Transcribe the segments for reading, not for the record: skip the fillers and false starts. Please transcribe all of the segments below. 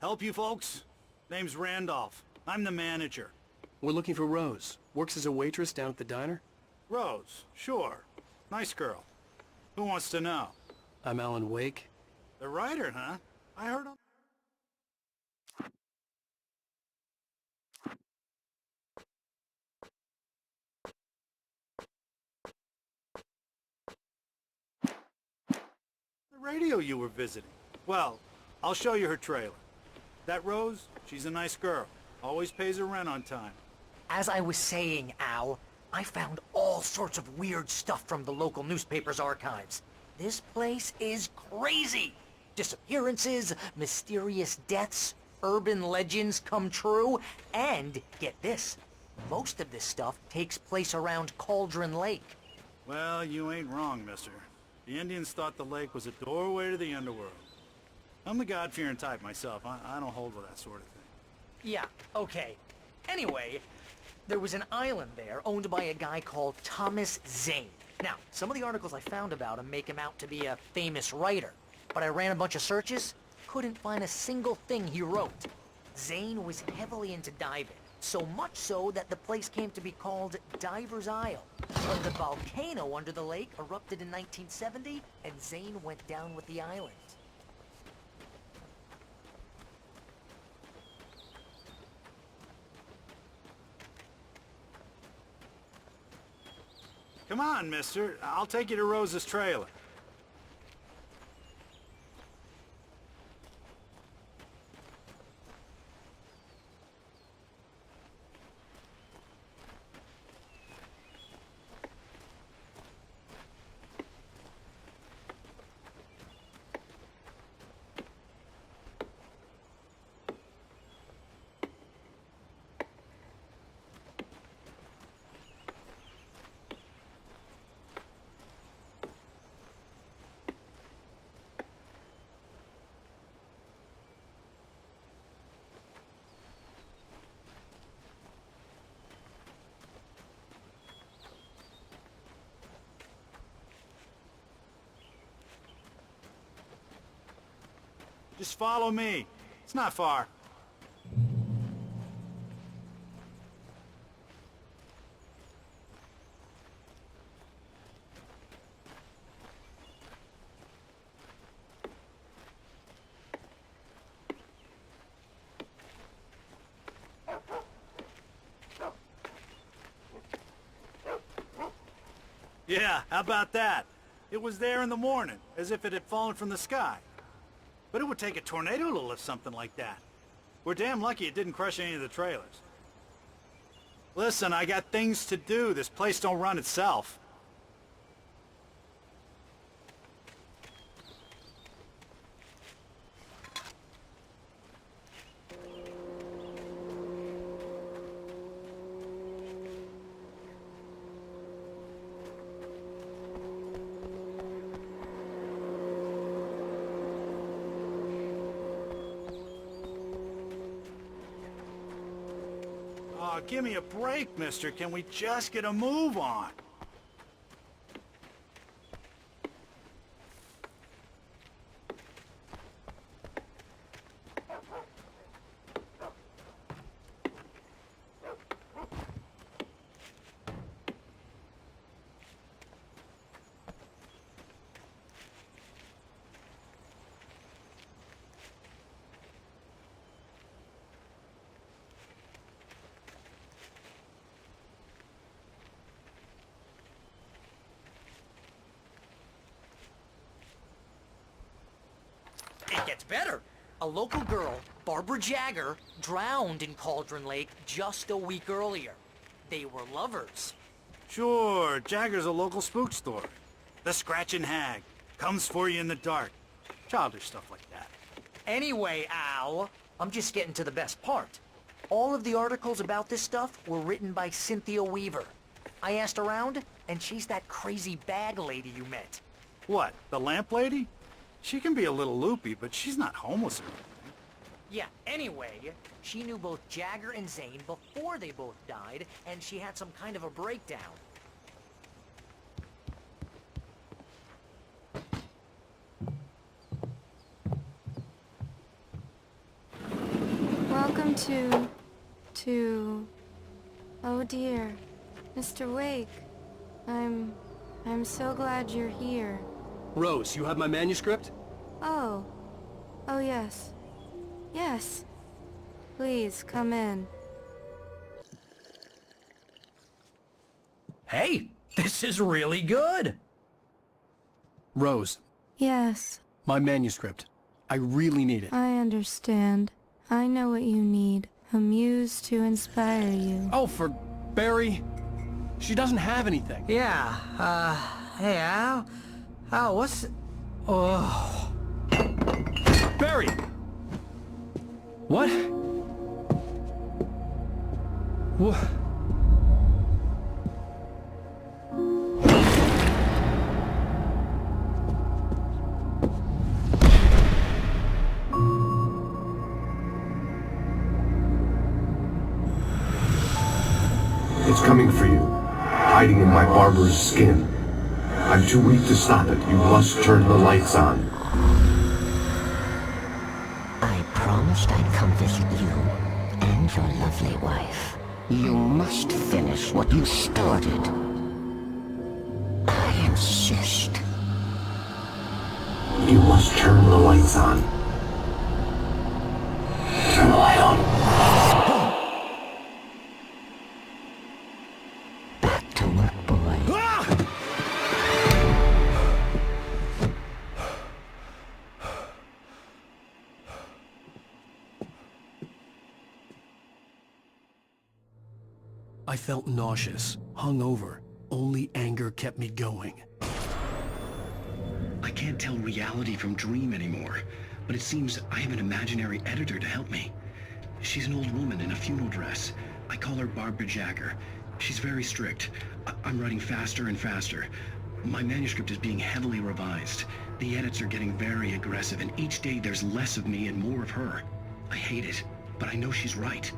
Help you folks? Name's Randolph. I'm the manager. We're looking for Rose. Works as a waitress down at the diner. Rose, sure. Nice girl. Who wants to know? I'm Alan Wake. The writer, huh? I heard him. The radio you were visiting. Well, I'll show you her trailer. That Rose, she's a nice girl. Always pays her rent on time. As I was saying, Al, I found all sorts of weird stuff from the local newspaper's archives. This place is crazy! Disappearances, mysterious deaths, urban legends come true, and, get this, most of this stuff takes place around Cauldron Lake. Well, you ain't wrong, mister. The Indians thought the lake was a doorway to the underworld. I'm the God-fearing type myself. I don't hold with that sort of thing. Yeah, okay. Anyway, there was an island there owned by a guy called Thomas Zane. Now, some of the articles I found about him make him out to be a famous writer, but I ran a bunch of searches, couldn't find a single thing he wrote. Zane was heavily into diving, so much so that the place came to be called Diver's Isle. But the volcano under the lake erupted in 1970, and Zane went down with the island. Come on, mister. I'll take you to Rose's trailer. Just follow me. It's not far. Yeah, how about that? It was there in the morning, as if it had fallen from the sky. But it would take a tornado to lift something like that. We're damn lucky it didn't crush any of the trailers. Listen, I got things to do. This place don't run itself. Oh, give me a break, mister. Can we just get a move on? It gets better. A local girl, Barbara Jagger, drowned in Cauldron Lake just a week earlier. They were lovers. Sure, Jagger's a local spook story. The Scratching Hag. Comes for you in the dark. Childish stuff like that. Anyway, Al, I'm just getting to the best part. All of the articles about this stuff were written by Cynthia Weaver. I asked around, and she's that crazy bag lady you met. What, the lamp lady? She can be a little loopy, but she's not homeless or anything. Yeah, anyway, she knew both Jagger and Zane before they both died, and she had some kind of a breakdown. to... Oh dear. Mr. Wake. I'm so glad you're here. Rose, you have my manuscript? Oh. Oh yes. Yes. Please, come in. Hey, this is really good. Rose, Yes, my manuscript. I really need it. I understand. I know what you need. A muse to inspire you. Oh, for Barry? She doesn't have anything. Yeah, hey, Al, what's... Oh... Barry! What? What? It's coming for you, hiding in my barber's skin. I'm too weak to stop it. You must turn the lights on. I promised I'd come visit you and your lovely wife. You must finish what you started. I insist. You must turn the lights on. Turn the light on. Back to work, boy. I felt nauseous, hungover. Only anger kept me going. I can't tell reality from dream anymore, but it seems I have an imaginary editor to help me. She's an old woman in a funeral dress. I call her Barbara Jagger. She's very strict. I'm writing faster and faster. My manuscript is being heavily revised. The edits are getting very aggressive, and each day there's less of me and more of her. I hate it, but I know she's right.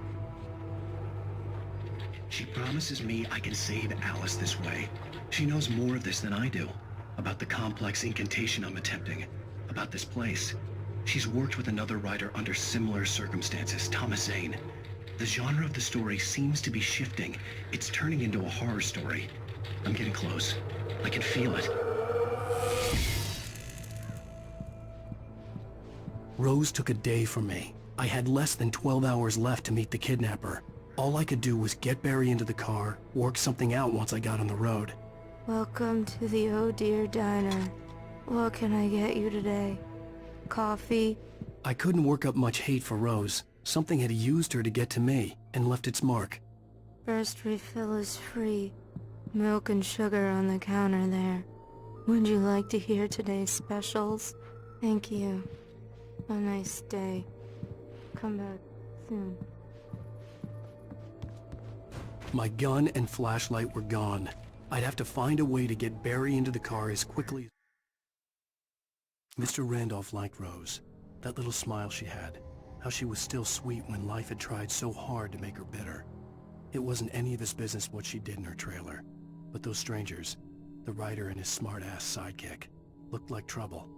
She promises me I can save Alice this way. She knows more of this than I do. About the complex incantation I'm attempting. About this place. She's worked with another writer under similar circumstances, Thomas Zane. The genre of the story seems to be shifting. It's turning into a horror story. I'm getting close. I can feel it. Rose took a day from me. I had less than 12 hours left to meet the kidnapper. All I could do was get Barry into the car, work something out once I got on the road. Welcome to the Oh Dear Diner. What can I get you today? Coffee? I couldn't work up much hate for Rose. Something had used her to get to me, and left its mark. First refill is free. Milk and sugar on the counter there. Would you like to hear today's specials? Thank you. A nice day. Come back soon. My gun and flashlight were gone. I'd have to find a way to get Barry into the car as quickly as... Mr. Randolph liked Rose. That little smile she had. How she was still sweet when life had tried so hard to make her bitter. It wasn't any of his business what she did in her trailer. But those strangers, the writer and his smart-ass sidekick, looked like trouble.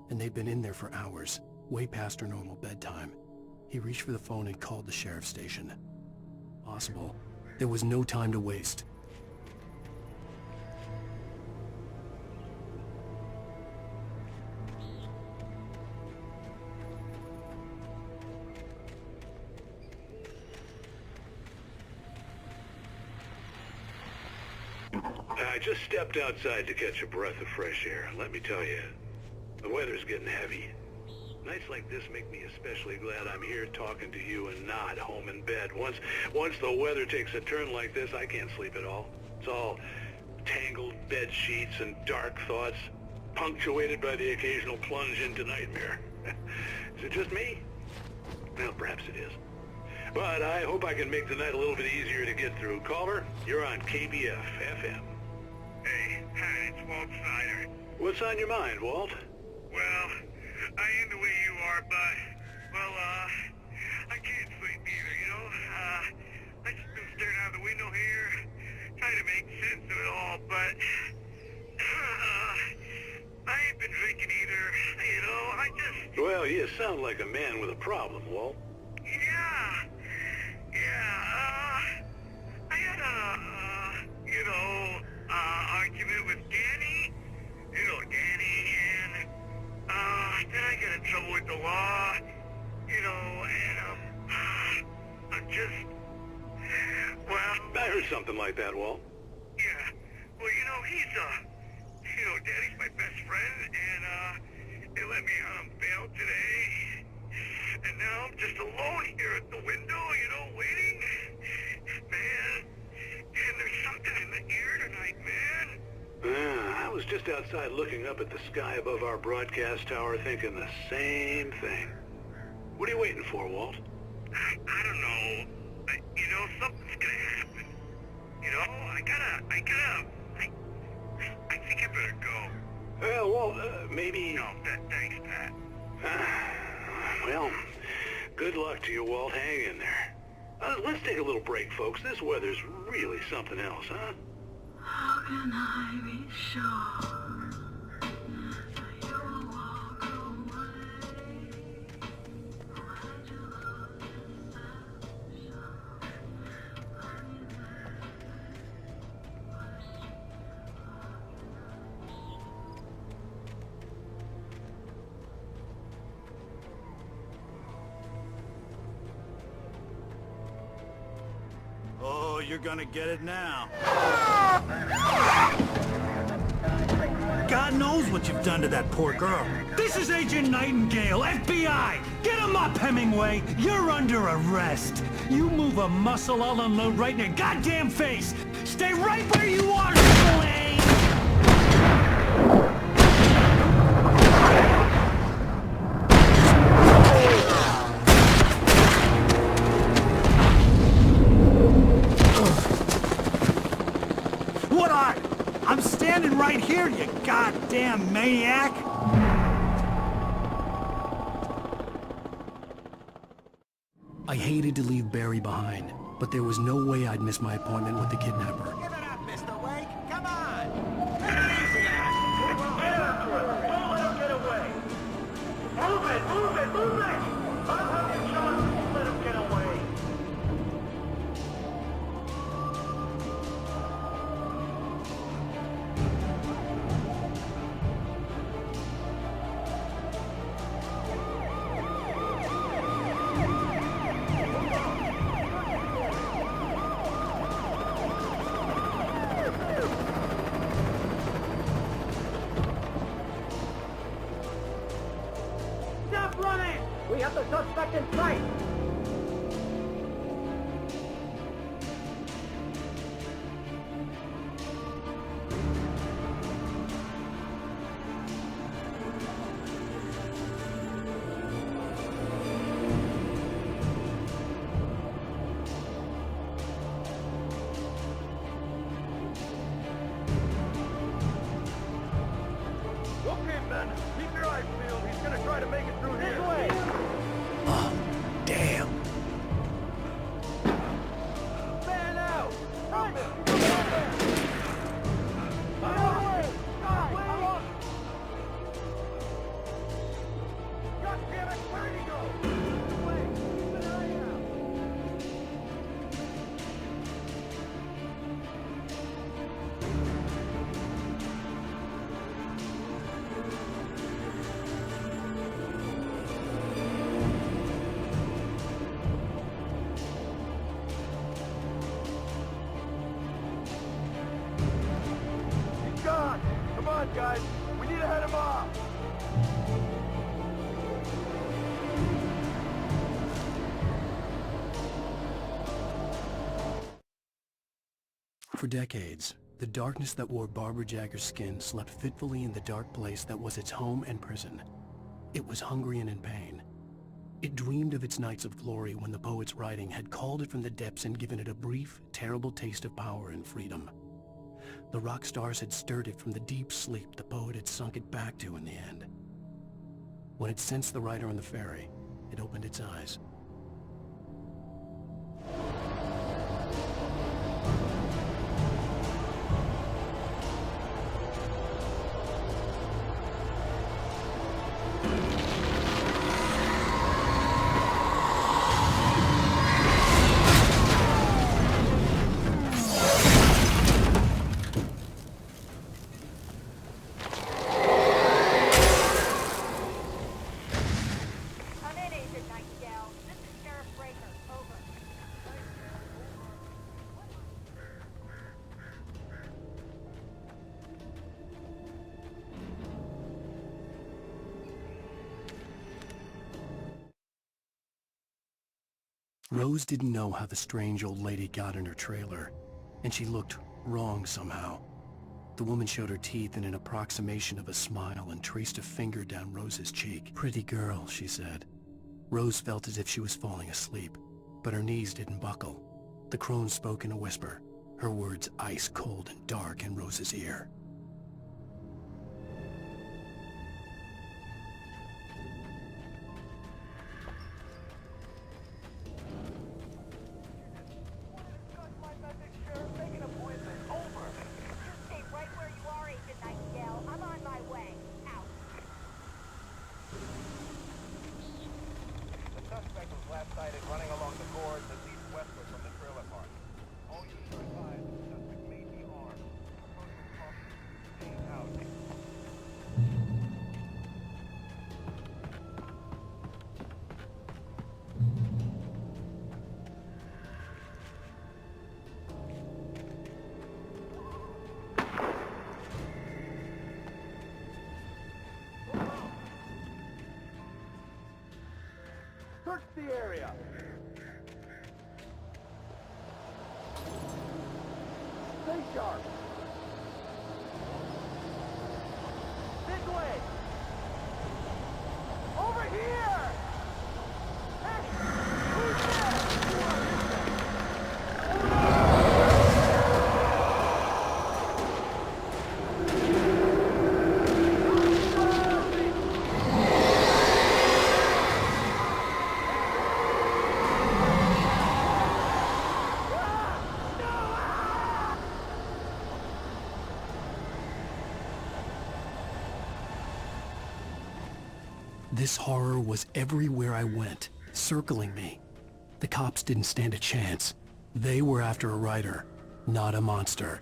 And they'd been in there for hours, way past her normal bedtime. He reached for the phone and called the sheriff's station. Possible. There was no time to waste. I just stepped outside to catch a breath of fresh air. Let me tell you, the weather's getting heavy. Nights like this make me especially glad I'm here talking to you and not home in bed. Once the weather takes a turn like this, I can't sleep at all. It's all tangled bed sheets and dark thoughts, punctuated by the occasional plunge into nightmare. Is it just me? Well, perhaps it is. But I hope I can make the night a little bit easier to get through. Culver, you're on KBF FM. Hey, hi, it's Walt Snyder. What's on your mind, Walt? Well, I am the way you are, but, well, I can't sleep either, you know? I just been staring out the window here, trying to make sense of it all, but, I ain't been drinking either, you know? Well, you sound like a man with a problem, Walt. Yeah, argument with Danny. You know, Danny, and, then I got in trouble with the law. You know, and, I'm just, well... I heard something like that, Walt. Yeah. Well, you know, Danny's my best friend, and, they let me out on bail today. And now I'm just alone here at the window, waiting. Man, and there's something in the air tonight, man. I was just outside looking up at the sky above our broadcast tower thinking the same thing. What are you waiting for, Walt? I don't know. Something's gonna happen. I think I better go. Well, Walt, maybe... No, thanks, Pat. Well, good luck to you, Walt. Hang in there. Let's take a little break, folks. This weather's really something else, huh? How can I be sure that you'll walk away? When you look Oh, you're gonna get it now. God knows what you've done to that poor girl. This is Agent Nightingale, FBI! Get him up, Hemingway! You're under arrest! You move a muscle, I'll unload right in your goddamn face! Stay right where you are, Triple A! I'm standing right here, you goddamn maniac! I hated to leave Barry behind, but there was no way I'd miss my appointment with the kidnapper. Give it up, Mr. Wake! Come on! Take it easy, Ash! Get after it! Don't let him get away! Move it! Move it! Move it! I'll have you shot! Don't let him get away! Stop running! We have the suspect in sight! Okay, men, keep your eyes peeled. He's gonna try to make it through here. This way! Oh, damn. Fan out! Prime it! Go down there! Away! Away! God damn it! Where'd he go? Away! Keep an eye out! He's gone! Come on, guys! We need to head him off! For decades, the darkness that wore Barbara Jagger's skin slept fitfully in the dark place that was its home and prison. It was hungry and in pain. It dreamed of its nights of glory when the poet's writing had called it from the depths and given it a brief, terrible taste of power and freedom. The rock stars had stirred it from the deep sleep the poet had sunk it back to in the end. When it sensed the writer on the ferry, it opened its eyes. Rose didn't know how the strange old lady got in her trailer, and she looked wrong somehow. The woman showed her teeth in an approximation of a smile and traced a finger down Rose's cheek. "Pretty girl," she said. Rose felt as if she was falling asleep, but her knees didn't buckle. The crone spoke in a whisper, her words ice cold and dark in Rose's ear. Search the area. Stay sharp. This way. Over here. Hey, who's there? This horror was everywhere I went, circling me. The cops didn't stand a chance. They were after a writer, not a monster.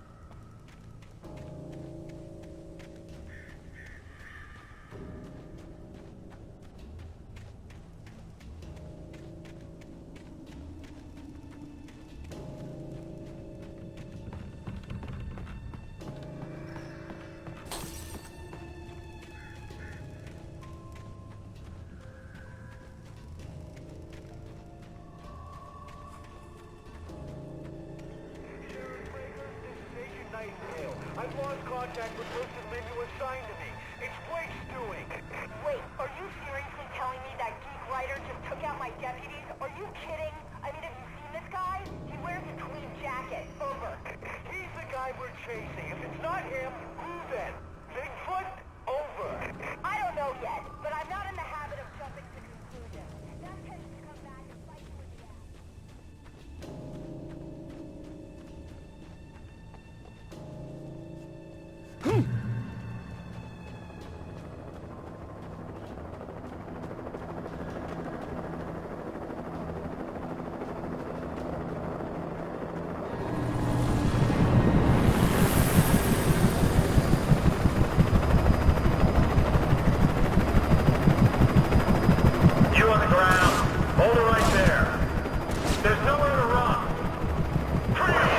I've lost contact with Wilson Lynn who assigned to me. It's Blake's doing. Wait, are you seriously telling me that geek writer just took out my deputies? Are you kidding? I mean, have you seen this guy? He wears a tweed jacket. Over. He's the guy we're chasing. If it's not him, who then? Bigfoot? Over. I don't know yet, but I'm not in the habit of jumping to conclusions. That tends to come back and bite you in the ass. You on the ground. Hold it right there. There's nowhere to run. Freeze!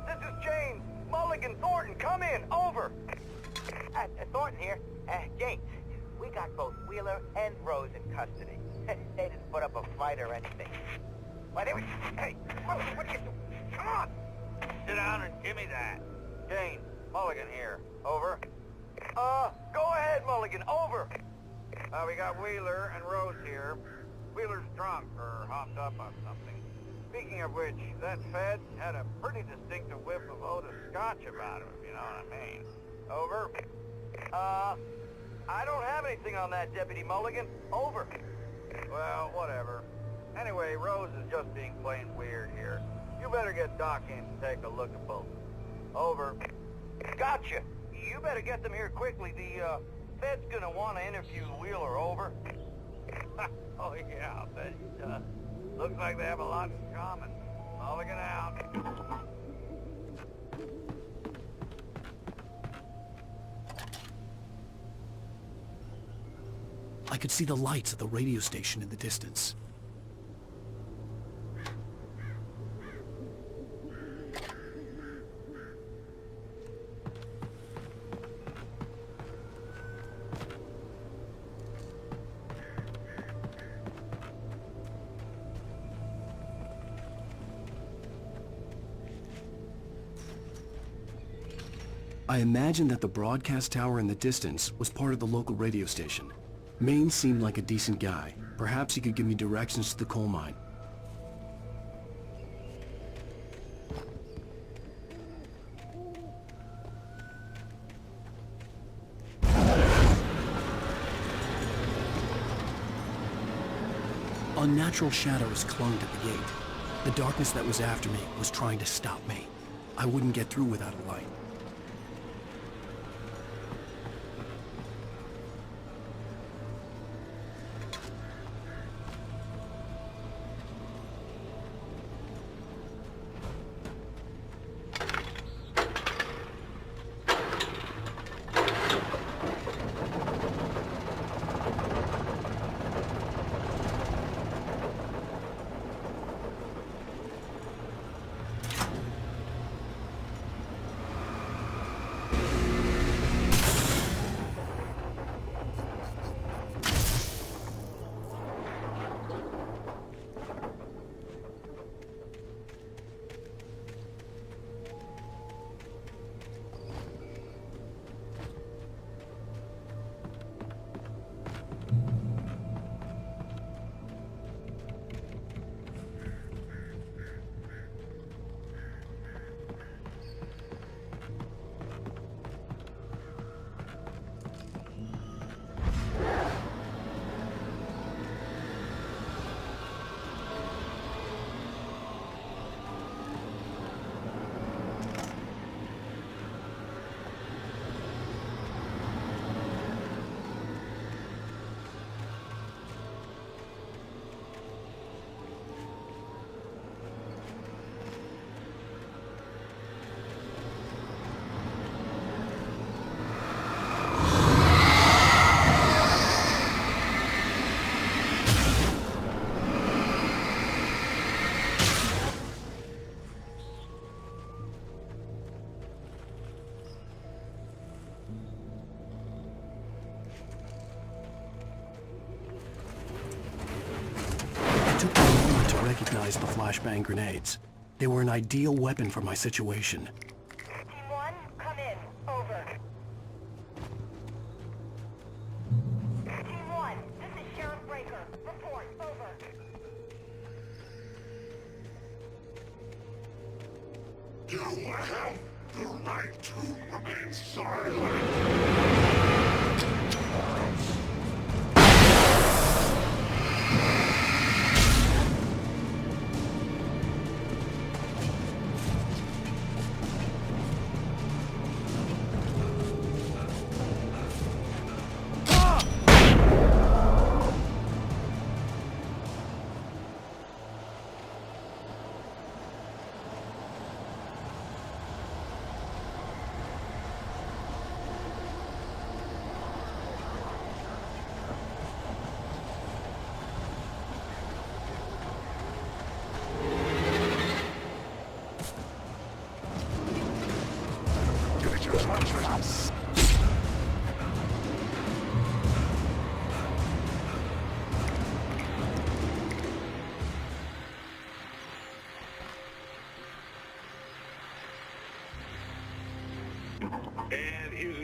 This is James. Mulligan Thornton, come in. Over. Thornton here. Gates, we got both Wheeler and Rose in custody. They didn't put up a fight or anything. Why, they were... Hey, what are you doing? Come on! Sit down and give me that. Jane, Mulligan here. Over. Go ahead, Mulligan. Over. We got Wheeler and Rose here. Wheeler's drunk or hopped up on something. Speaking of which, that Fed had a pretty distinctive whiff of Otis Scotch about him, if you know what I mean. Over. I don't have anything on that, Deputy Mulligan. Over. Well, whatever. Anyway, Rose is just being plain weird here. You better get Doc in to take a look at both. Over. Gotcha. You better get them here quickly. The, Fed's gonna want to interview Wheeler. Over. Oh, yeah, I'll bet he does. Looks like they have a lot in common. Mulligan out. I could see the lights of the radio station in the distance. I imagined that the broadcast tower in the distance was part of the local radio station. Maine seemed like a decent guy. Perhaps he could give me directions to the coal mine. Unnatural shadows clung to the gate. The darkness that was after me was trying to stop me. I wouldn't get through without a light. Recognized the flashbang grenades. They were an ideal weapon for my situation. Team 1, come in. Over. Team 1, this is Sheriff Breaker. Report. Over. You have the right to remain silent.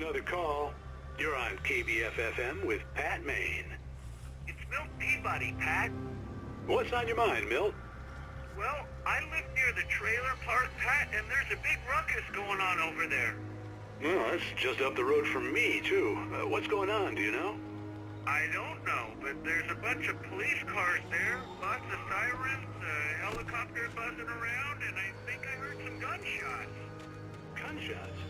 another call. You're on KBF-FM with Pat Maine. It's Milt Peabody, Pat. What's on your mind, Milt? Well, I live near the trailer park, Pat, and there's a big ruckus going on over there. Well, that's just up the road from me, too. What's going on, do you know? I don't know, but there's a bunch of police cars there, lots of sirens, a helicopter buzzing around, and I think I heard some gunshots. Gunshots?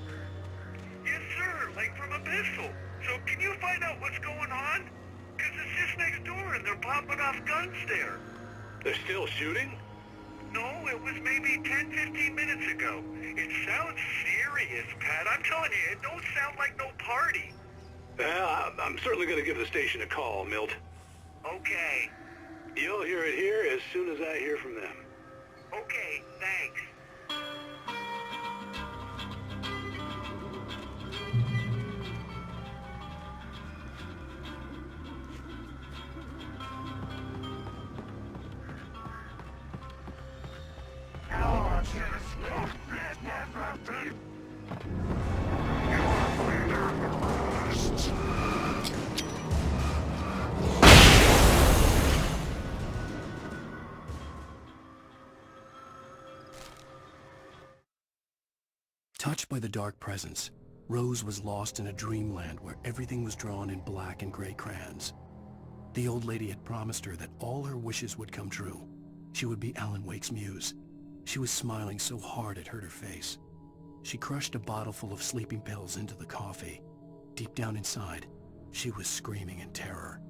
Yes, sir, like from a pistol. So can you find out what's going on? Because it's just next door and they're popping off guns there. They're still shooting? No, it was maybe 10, 15 minutes ago. It sounds serious, Pat. I'm telling you, it don't sound like no party. Well, I'm certainly going to give the station a call, Milt. Okay. You'll hear it here as soon as I hear from them. Okay, thanks. Touched by the dark presence, Rose was lost in a dreamland where everything was drawn in black and gray crayons. The old lady had promised her that all her wishes would come true. She would be Alan Wake's muse. She was smiling so hard it hurt her face. She crushed a bottle full of sleeping pills into the coffee. Deep down inside, she was screaming in terror.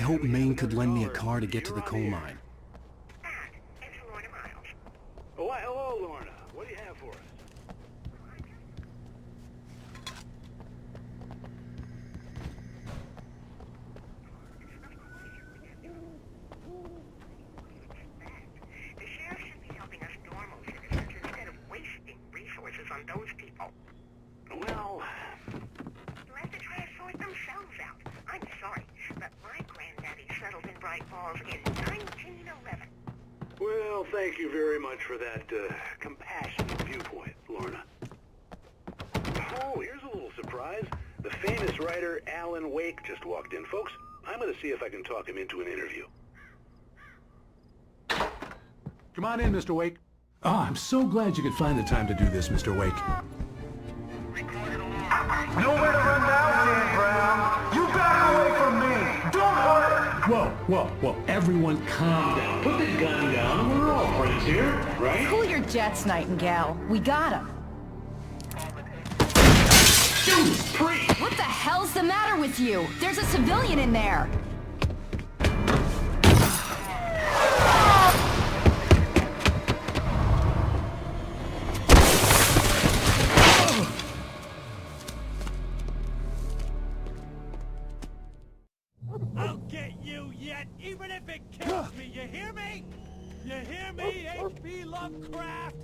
hope Maine could lend me a car to get to the coal mine. It's Lorna Miles. Oh, why, hello, Lorna. What do you have for us? The sheriff should be helping us normal citizens instead of wasting resources on those people. Well, They'll have to try to sort themselves out. I'm sorry, but my granddaddy settled in Bright Falls in 1911. well, thank you very much for that compassionate viewpoint, Lorna. Oh, here's a little surprise. The famous writer Alan Wake just walked in, folks. I'm going to see if I can talk him into an interview. Come on in, Mr. Wake. Oh, I'm so glad you could find the time to do this, Mr. Wake. Nowhere to run now, Dan Brown. You back away from me. Don't hurt her. Whoa, everyone calm down. Put the gun down. We're all friends here, right? Cool your jets, Nightingale. We got him. Jesus Christ! What the hell's the matter with you? There's a civilian in there. I'll get you yet, even if it kills me, you hear me? You hear me, H.P. Lovecraft?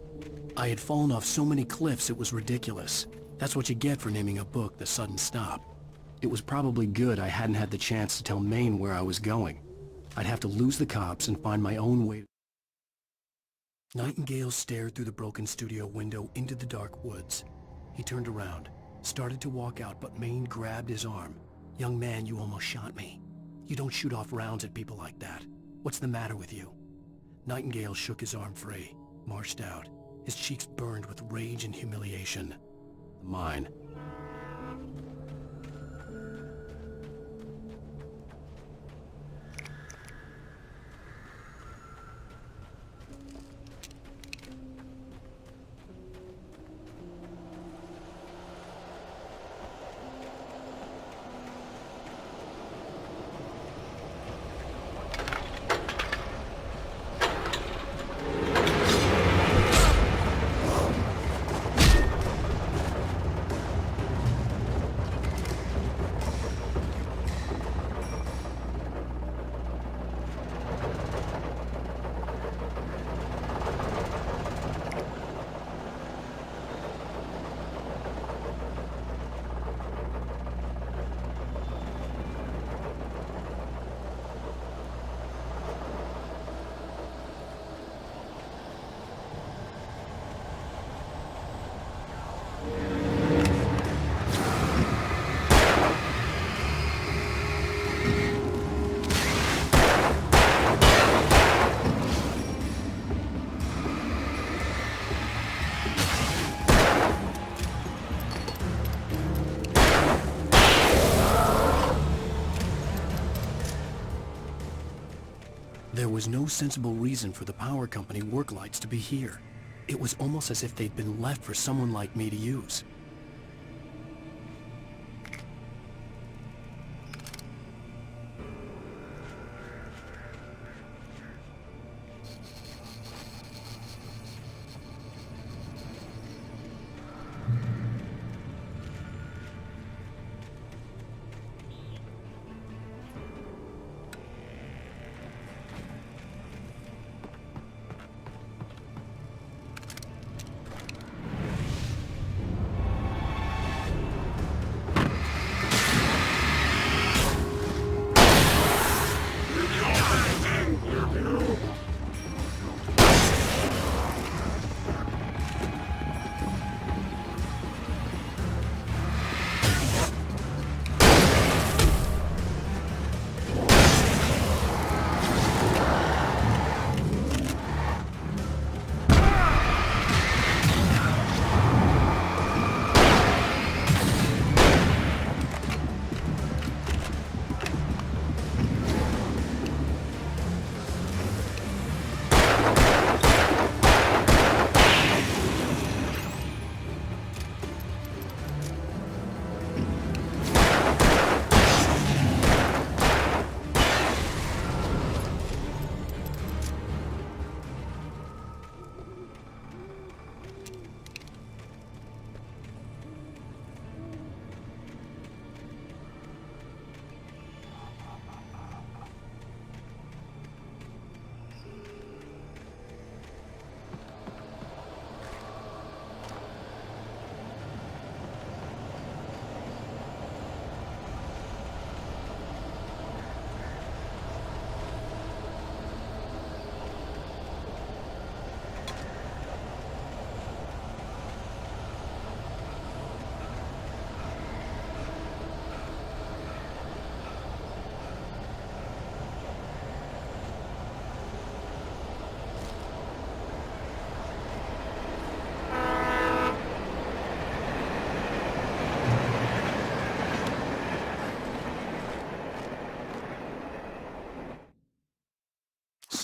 I had fallen off so many cliffs it was ridiculous. That's what you get for naming a book The Sudden Stop. It was probably good I hadn't had the chance to tell Maine where I was going. I'd have to lose the cops and find my own way. Nightingale stared through the broken studio window into the dark woods. He turned around, started to walk out, but Maine grabbed his arm. "Young man, you almost shot me. You don't shoot off rounds at people like that. What's the matter with you?" Nightingale shook his arm free, marched out. His cheeks burned with rage and humiliation. Mine. There was no sensible reason for the power company work lights to be here. It was almost as if they'd been left for someone like me to use.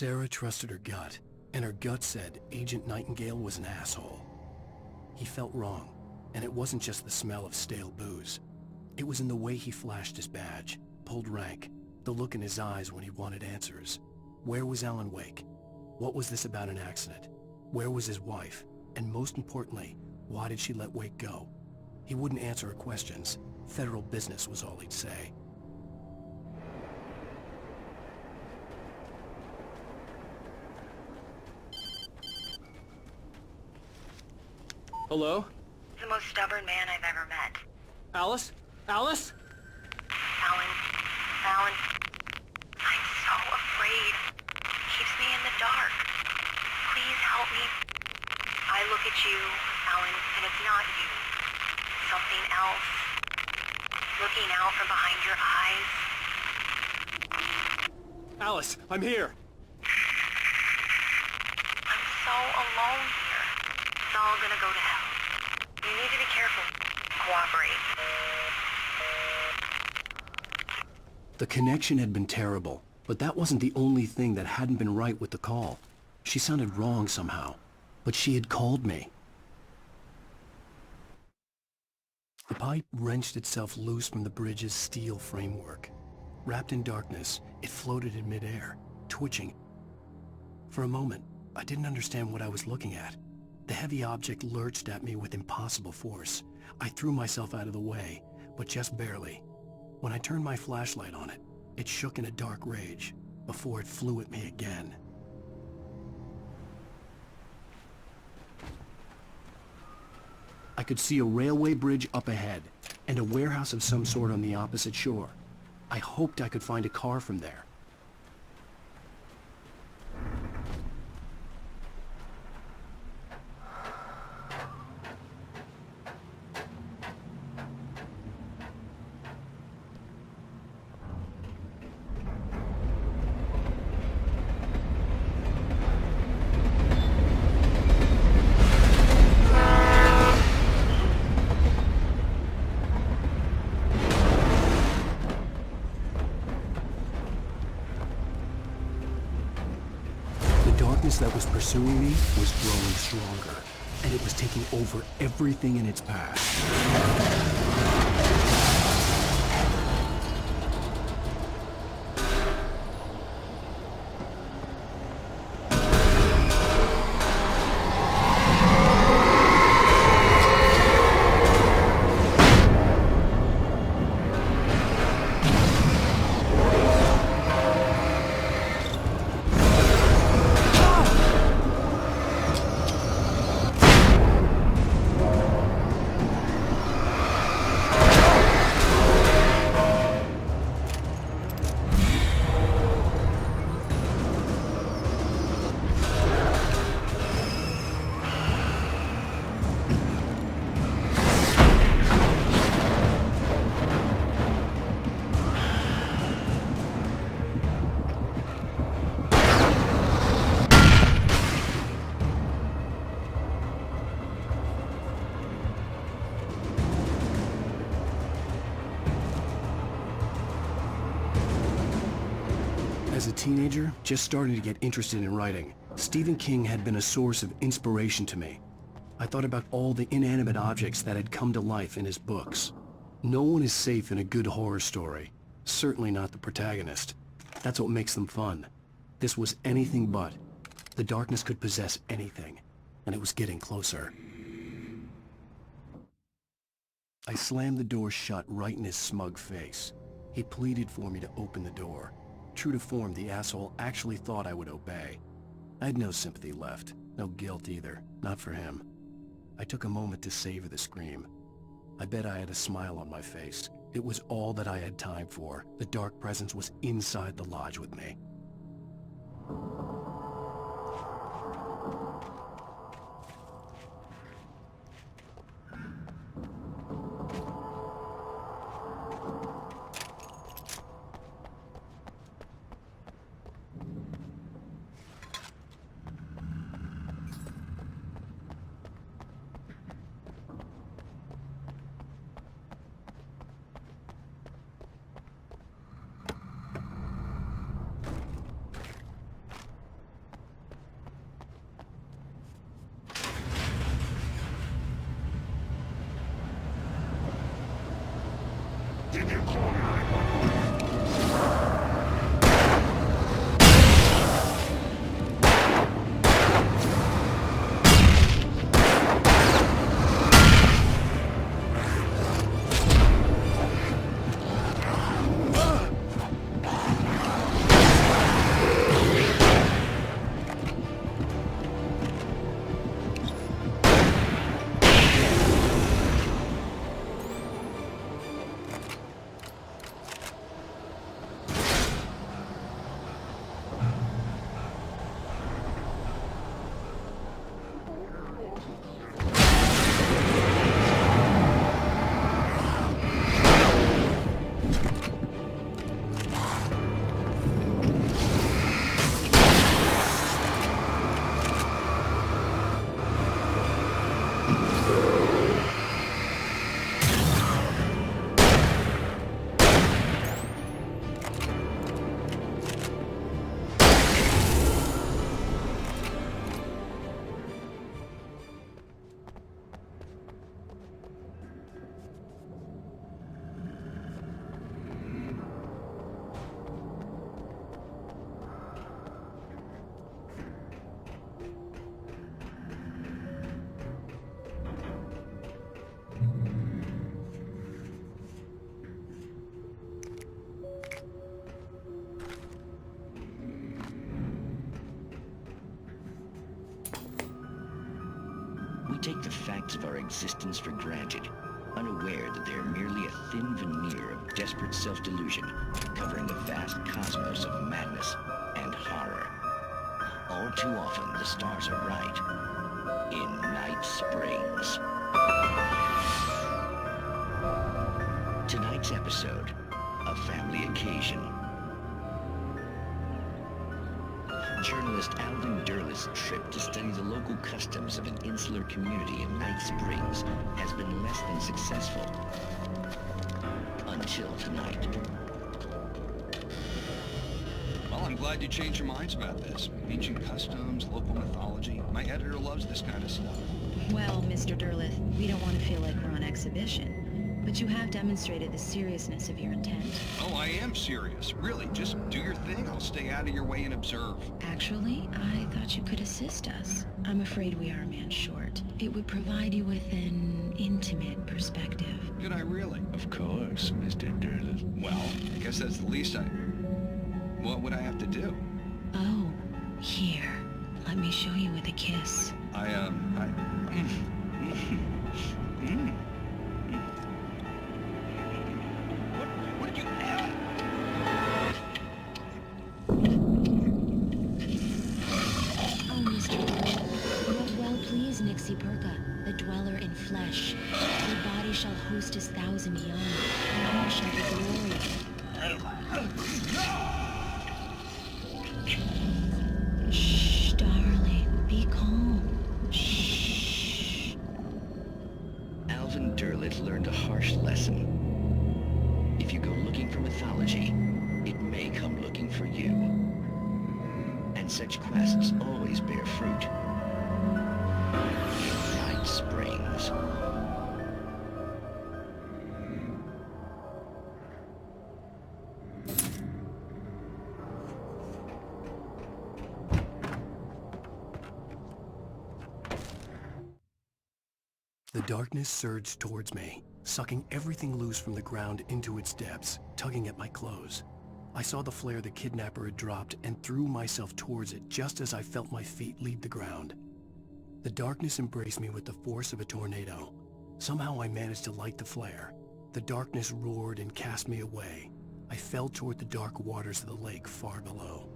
Sarah trusted her gut, and her gut said Agent Nightingale was an asshole. He felt wrong, and it wasn't just the smell of stale booze. It was in the way he flashed his badge, pulled rank, the look in his eyes when he wanted answers. Where was Alan Wake? What was this about an accident? Where was his wife? And most importantly, why did she let Wake go? He wouldn't answer her questions. Federal business was all he'd say. Hello? The most stubborn man I've ever met. Alice? Alice? Alan. Alan. I'm so afraid. Keeps me in the dark. Please help me. I look at you, Alan, and it's not you. Something else. Looking out from behind your eyes. Alice, I'm here. I'm so alone here. It's all gonna go to hell. You need to be careful. Cooperate. The connection had been terrible, but that wasn't the only thing that hadn't been right with the call. She sounded wrong somehow, but she had called me. The pipe wrenched itself loose from the bridge's steel framework. Wrapped in darkness, it floated in midair, twitching. For a moment, I didn't understand what I was looking at. The heavy object lurched at me with impossible force. I threw myself out of the way, but just barely. When I turned my flashlight on it, it shook in a dark rage, before it flew at me again. I could see a railway bridge up ahead, and a warehouse of some sort on the opposite shore. I hoped I could find a car from there. That was pursuing me was growing stronger, and it was taking over everything in its path. As a teenager, just starting to get interested in writing, Stephen King had been a source of inspiration to me. I thought about all the inanimate objects that had come to life in his books. No one is safe in a good horror story. Certainly not the protagonist. That's what makes them fun. This was anything but. The darkness could possess anything, and it was getting closer. I slammed the door shut right in his smug face. He pleaded for me to open the door. True to form, the asshole actually thought I would obey. I had no sympathy left, no guilt either, not for him. I took a moment to savor the scream. I bet I had a smile on my face. It was all that I had time for. The dark presence was inside the lodge with me. We take the facts of our existence for granted, unaware that they are merely a thin veneer of desperate self-delusion, covering the vast cosmos of madness and horror. All too often, the stars are right. In Night Springs. Tonight's episode, a family occasion. Journalist Alvin Derlis' trip to study the local customs of an insular community in Night Springs has been less than successful. Until tonight. Well, I'm glad you changed your minds about this. Ancient customs, local mythology. My editor loves this kind of stuff. Well, Mr. Derlith, we don't want to feel like we're on exhibition. But you have demonstrated the seriousness of your intent. Oh, I am serious. Really, just do your thing. I'll stay out of your way and observe. Actually, I thought you could assist us. I'm afraid we are a man short. It would provide you with an intimate perspective. Could I really? Of course, Mr. Derlith. Well, I guess that's the least I... What would I have to do? Oh, here. Let me show you with a kiss. The dweller in flesh. Your body shall host his thousand young, and all shall be glory. Shh, darling, be calm. Shh. Alvin Derlith learned a harsh lesson. If you go looking for mythology, it may come looking for you. And such quests always bear fruit. Springs. The darkness surged towards me, sucking everything loose from the ground into its depths, tugging at my clothes. I saw the flare the kidnapper had dropped and threw myself towards it just as I felt my feet leave the ground. The darkness embraced me with the force of a tornado. Somehow I managed to light the flare. The darkness roared and cast me away. I fell toward the dark waters of the lake far below.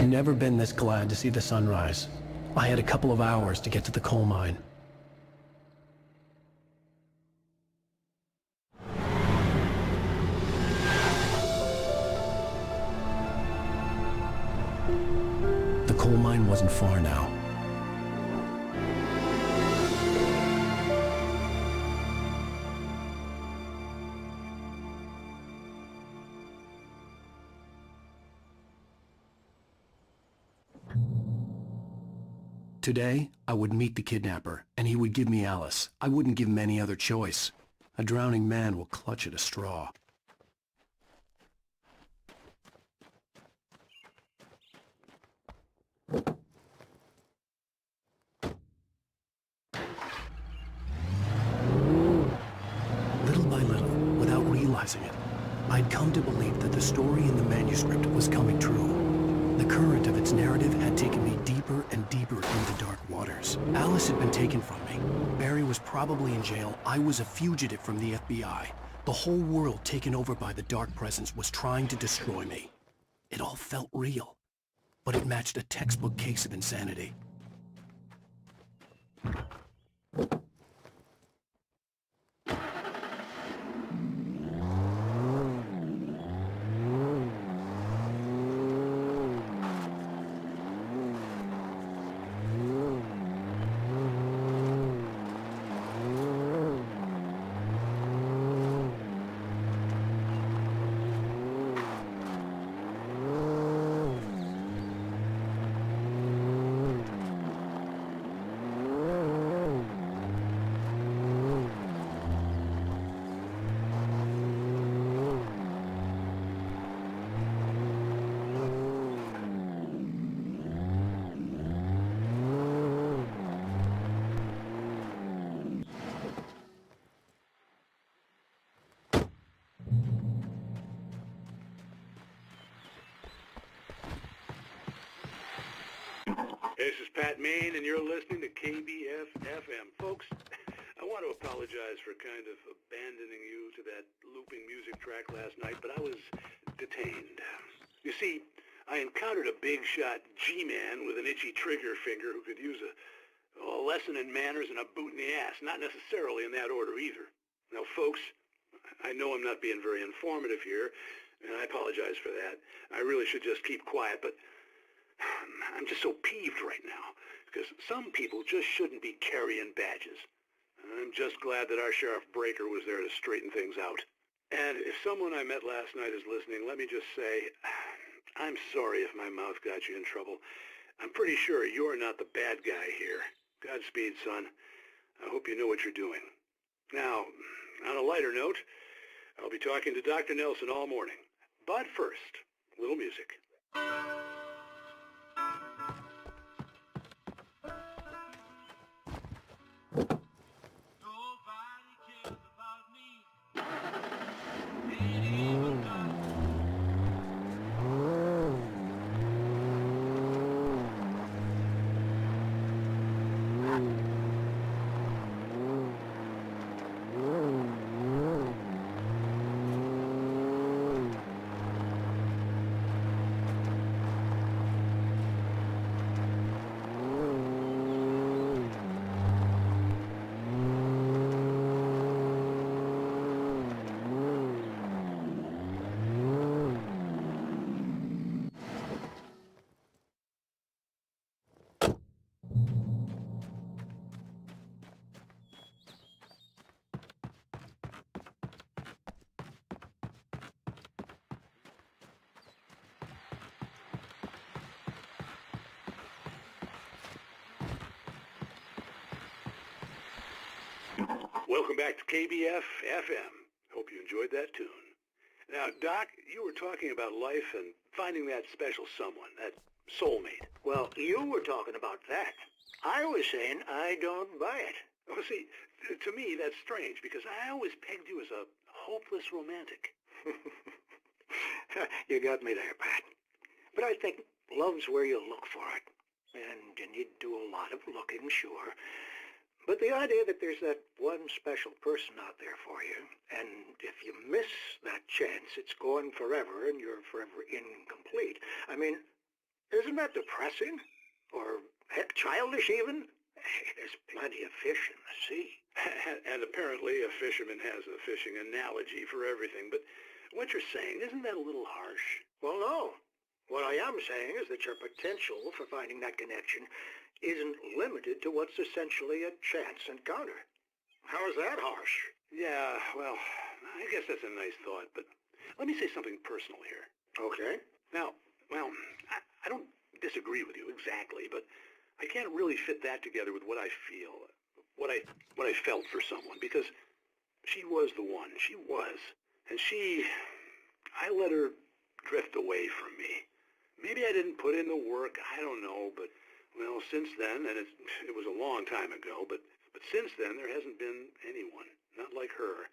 never been this glad to see the sunrise. I had a couple of hours to get to the coal mine. The coal mine wasn't far now. Today, I would meet the kidnapper, and he would give me Alice. I wouldn't give him any other choice. A drowning man will clutch at a straw. Little by little, without realizing it, I'd come to believe that the story in the manuscript was coming true. The current of its narrative had taken me deeper and deeper into dark waters. Alice had been taken from me. Barry was probably in jail. I was a fugitive from the FBI. The whole world taken over by the Dark Presence was trying to destroy me. It all felt real, but it matched a textbook case of insanity. This is Pat Maine, and you're listening to KBF-FM. Folks, I want to apologize for kind of abandoning you to that looping music track last night, but I was detained. You see, I encountered a big-shot G-man with an itchy trigger finger who could use a lesson in manners and a boot in the ass, not necessarily in that order either. Now, folks, I know I'm not being very informative here, and I apologize for that. I really should just keep quiet, but I'm just so peeved right now, because some people just shouldn't be carrying badges. I'm just glad that our Sheriff Breaker was there to straighten things out. And if someone I met last night is listening, let me just say, I'm sorry if my mouth got you in trouble. I'm pretty sure you're not the bad guy here. Godspeed, son. I hope you know what you're doing. Now, on a lighter note, I'll be talking to Dr. Nelson all morning. But first, a little music. Welcome back to KBF-FM. Hope you enjoyed that tune. Now, Doc, you were talking about life and finding that special someone, that soulmate. Well, you were talking about that. I was saying I don't buy it. Oh, see, to me, that's strange, because I always pegged you as a hopeless romantic. You got me there, Pat. But I think love's where you look for it. And you need to do a lot of looking, sure. But the idea that there's that one special person out there for you, and if you miss that chance, it's gone forever and you're forever incomplete. I mean, Isn't that depressing? Or, heck, childish even? There's plenty of fish in the sea. And apparently a fisherman has a fishing analogy for everything, but what you're saying, isn't that a little harsh? Well, no. What I am saying is that your potential for finding that connection isn't limited to what's essentially a chance encounter. How is that harsh? Yeah, well, I guess that's a nice thought, but let me say something personal here. Okay. Now, well, I don't disagree with you exactly, but I can't really fit that together with what I feel, what I felt for someone, because she was the one. She was. And I let her drift away from me. Maybe I didn't put in the work, I don't know, but, well, since then, and it was a long time ago, but since then there hasn't been anyone, not like her.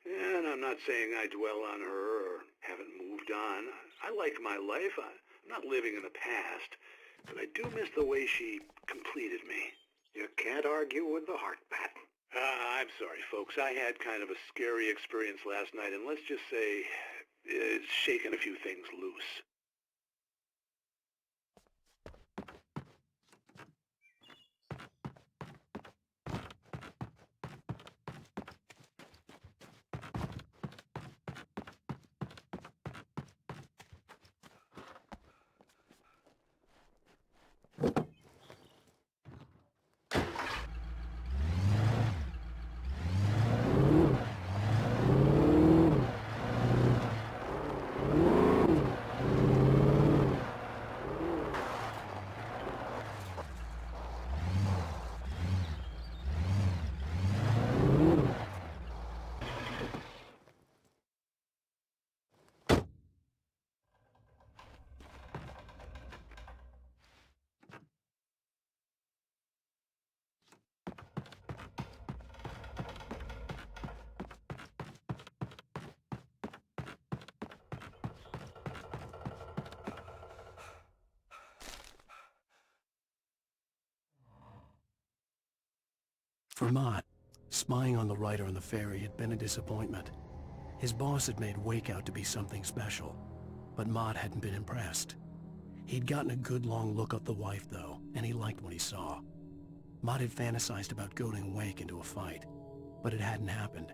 And I'm not saying I dwell on her or haven't moved on. I like my life. I'm not living in the past, but I do miss the way she completed me. You can't argue with the heart, Pat. I'm sorry, folks. I had kind of a scary experience last night, and let's just say it's shaken a few things loose. For Mott, spying on the writer on the ferry had been a disappointment. His boss had made Wake out to be something special, but Mott hadn't been impressed. He'd gotten a good long look at the wife, though, and he liked what he saw. Mott had fantasized about goading Wake into a fight, but it hadn't happened.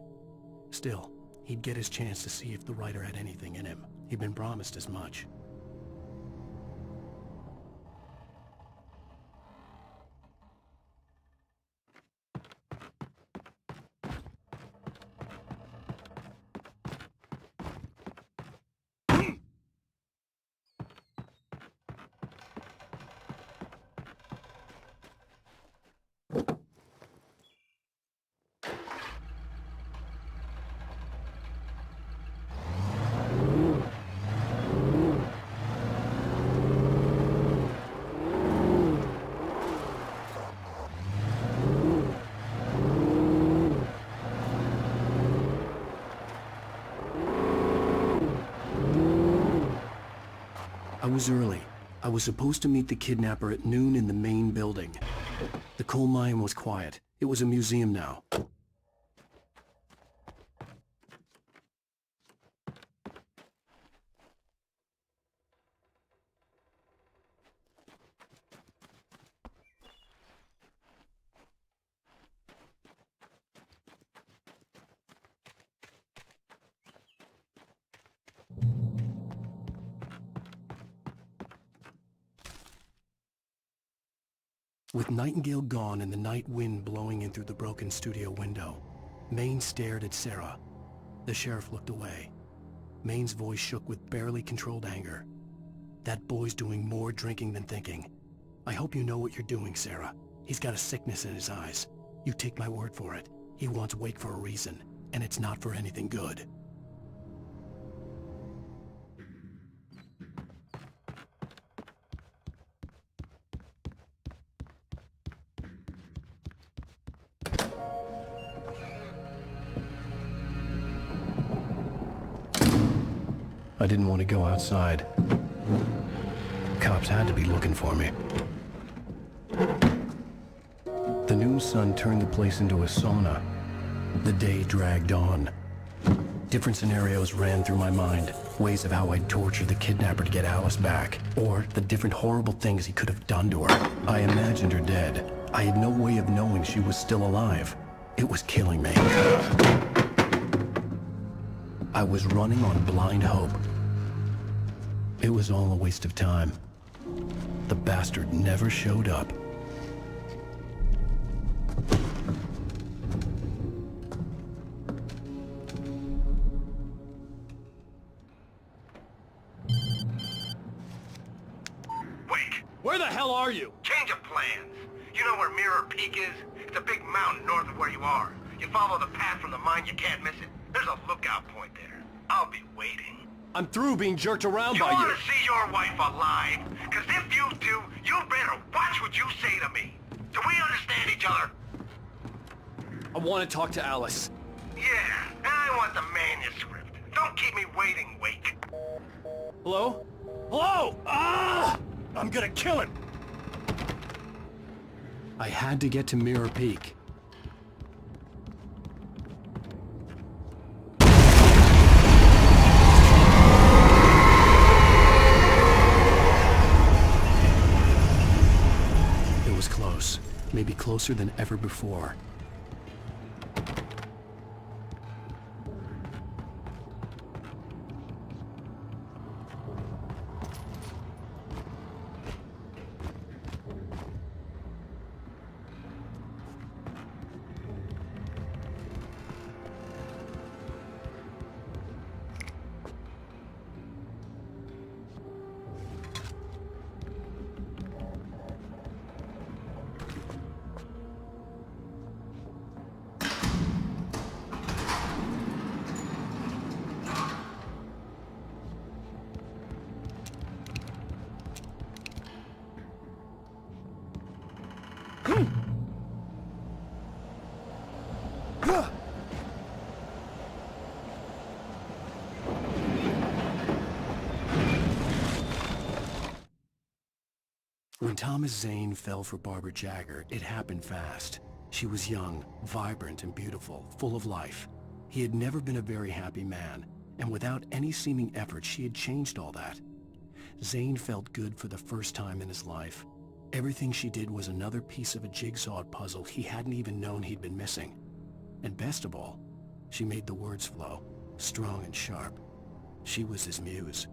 Still, he'd get his chance to see if the writer had anything in him. He'd been promised as much. I was early. I was supposed to meet the kidnapper at noon in the main building. The coal mine was quiet. It was a museum now. With Nightingale gone and the night wind blowing in through the broken studio window, Maine stared at Sarah. The sheriff looked away. Maine's voice shook with barely controlled anger. That boy's doing more drinking than thinking. I hope you know what you're doing, Sarah. He's got a sickness in his eyes. You take my word for it. He wants Wake for a reason, and it's not for anything good. I didn't want to go outside. Cops had to be looking for me. The noon sun turned the place into a sauna. The day dragged on. Different scenarios ran through my mind, ways of how I'd torture the kidnapper to get Alice back, or the different horrible things he could have done to her. I imagined her dead. I had no way of knowing she was still alive. It was killing me. I was running on blind hope. It was all a waste of time. The bastard never showed up. Where the hell are you? Change of plans. You know where Mirror Peak is? It's a big mountain north of where you are. You follow the path from the mine, you can't miss it. There's a lookout point there. I'll be waiting. I'm through being jerked around by You you. want to see your wife alive? Because if you do, you better watch what you say to me. Do we understand each other? I want to talk to Alice. Yeah, and I want the manuscript. Don't keep me waiting, Wake. Hello? Hello! Ah! I'm gonna kill him! I had to get to Mirror Peak. It was close, maybe closer than ever before. When Thomas Zane fell for Barbara Jagger, it happened fast. She was young, vibrant, and beautiful, full of life. He had never been a very happy man, and without any seeming effort, she had changed all that. Zane felt good for the first time in his life. Everything she did was another piece of a jigsaw puzzle he hadn't even known he'd been missing. And best of all, she made the words flow, strong and sharp. She was his muse.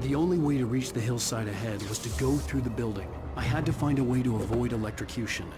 The only way to reach the hillside ahead was to go through the building. I had to find a way to avoid electrocution.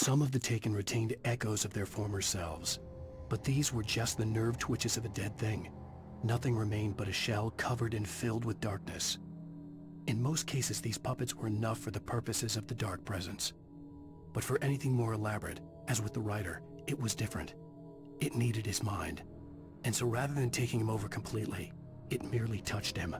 Some of the taken retained echoes of their former selves, but these were just the nerve twitches of a dead thing. Nothing remained but a shell covered and filled with darkness. In most cases, these puppets were enough for the purposes of the dark presence. But for anything more elaborate, as with the writer, it was different. It needed his mind. And so rather than taking him over completely, it merely touched him.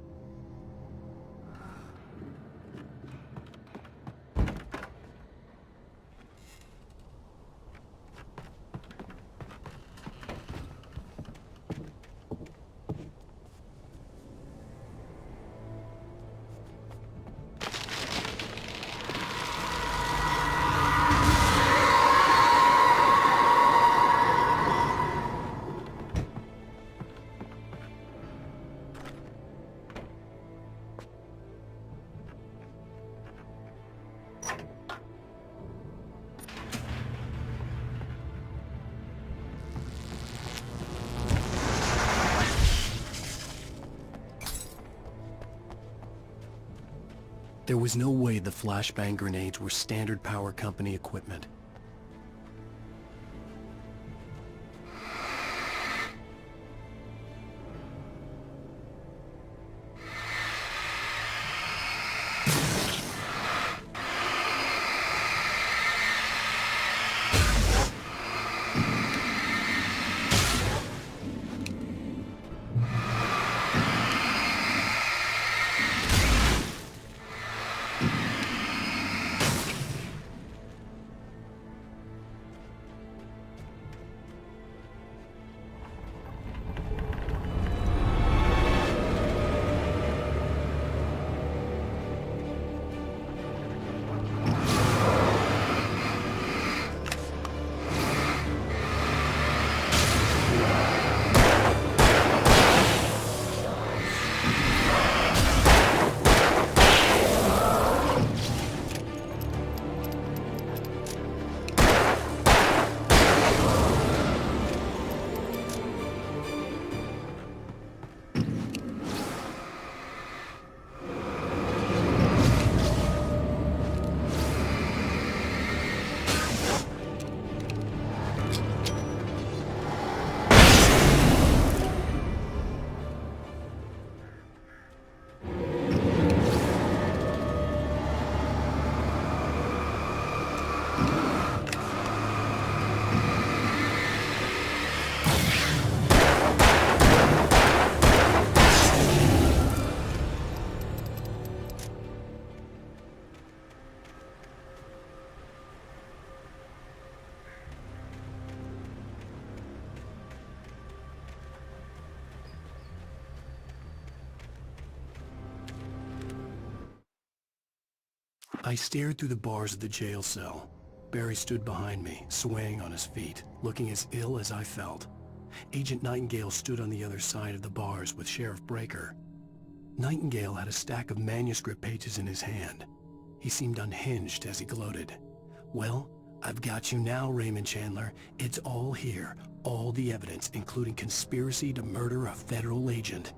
There was no way the flashbang grenades were standard power company equipment. I stared through the bars of the jail cell. Barry stood behind me, swaying on his feet, looking as ill as I felt. Agent Nightingale stood on the other side of the bars with Sheriff Breaker. Nightingale had a stack of manuscript pages in his hand. He seemed unhinged as he gloated. "Well, I've got you now, Raymond Chandler. It's all here. All the evidence, including conspiracy to murder a federal agent."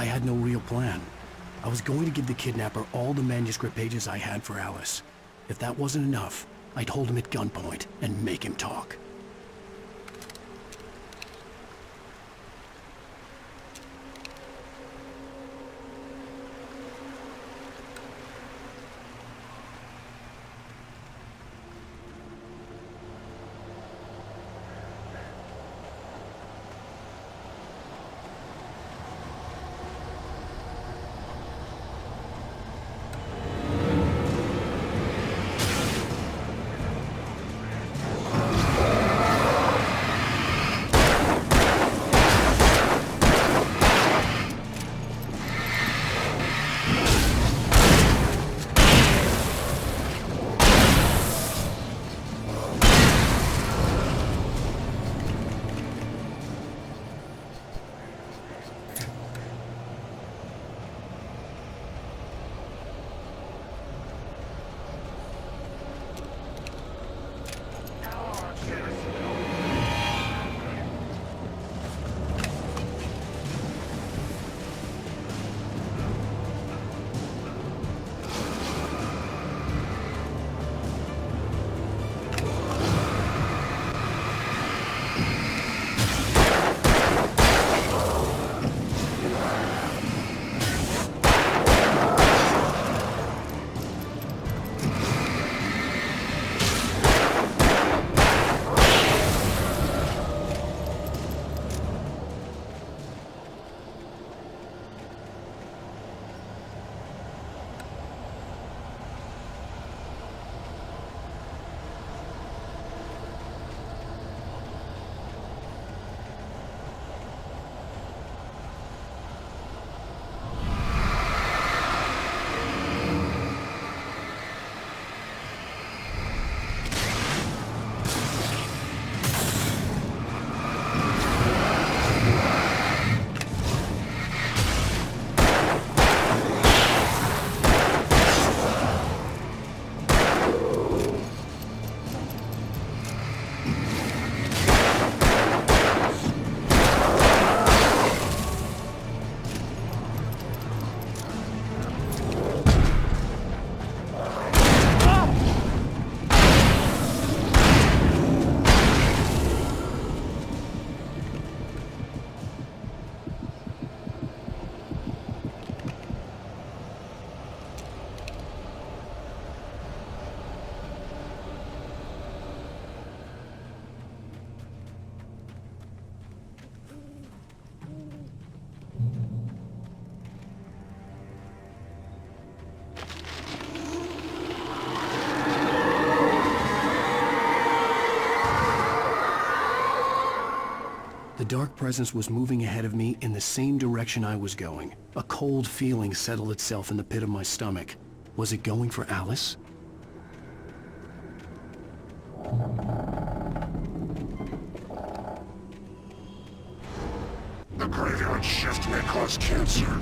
I had no real plan. I was going to give the kidnapper all the manuscript pages I had for Alice. If that wasn't enough, I'd hold him at gunpoint and make him talk. The dark presence was moving ahead of me in the same direction I was going. A cold feeling settled itself in the pit of my stomach. Was it going for Alice? The graveyard shift may cause cancer.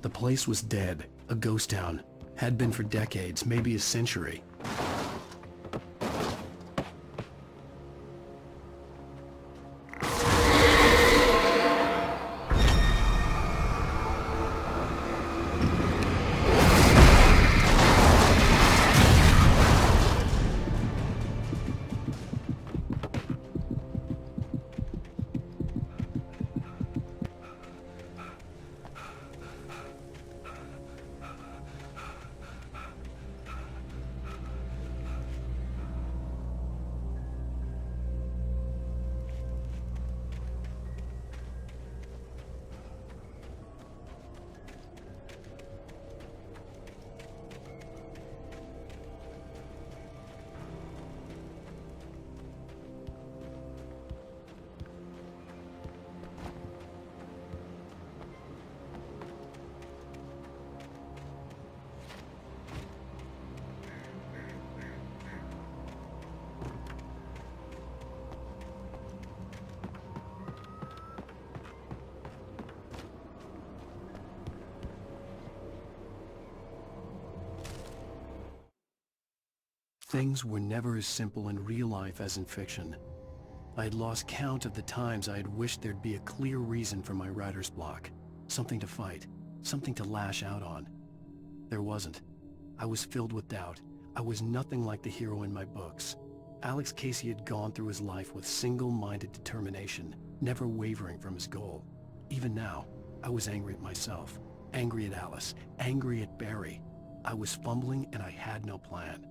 The place was dead, a ghost town. Had been for decades, maybe a century. Things were never as simple in real life as in fiction. I had lost count of the times I had wished there'd be a clear reason for my writer's block. Something to fight, something to lash out on. There wasn't. I was filled with doubt. I was nothing like the hero in my books. Alex Casey had gone through his life with single-minded determination, never wavering from his goal. Even now, I was angry at myself, angry at Alice, angry at Barry. I was fumbling and I had no plan.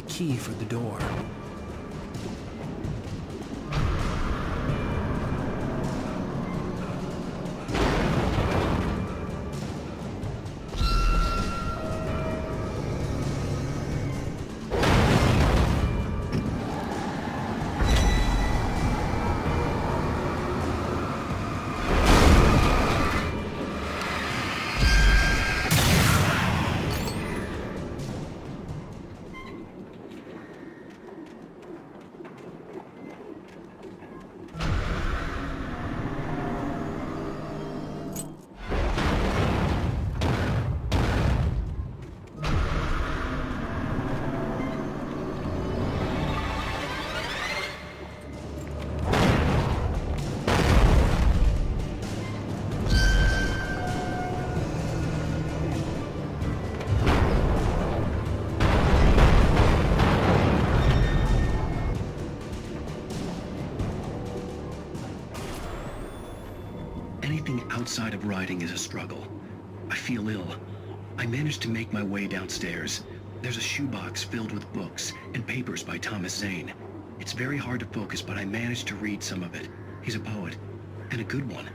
Key for the door. Outside of writing is a struggle. I feel ill. I managed to make my way downstairs. There's a shoebox filled with books and papers by Thomas Zane. It's very hard to focus, but I managed to read some of it. He's a poet, and a good one.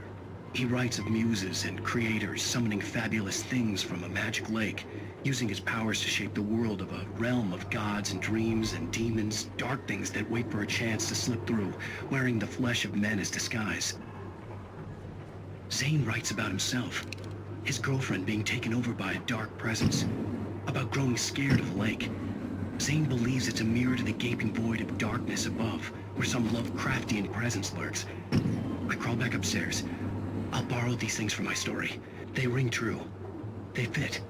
He writes of muses and creators summoning fabulous things from a magic lake, using his powers to shape the world of a realm of gods and dreams and demons, dark things that wait for a chance to slip through, wearing the flesh of men as disguise. Zane writes about himself, his girlfriend being taken over by a dark presence, about growing scared of the lake. Zane believes it's a mirror to the gaping void of darkness above, where some Lovecraftian presence lurks. I crawl back upstairs. I'll borrow these things for my story. They ring true. They fit.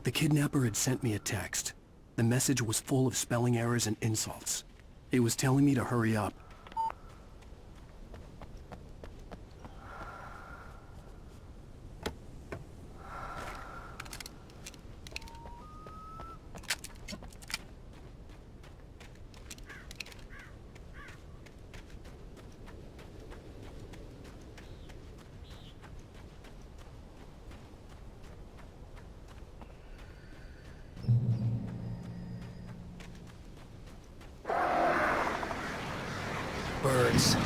The kidnapper had sent me a text. The message was full of spelling errors and insults. It was telling me to hurry up. Birds.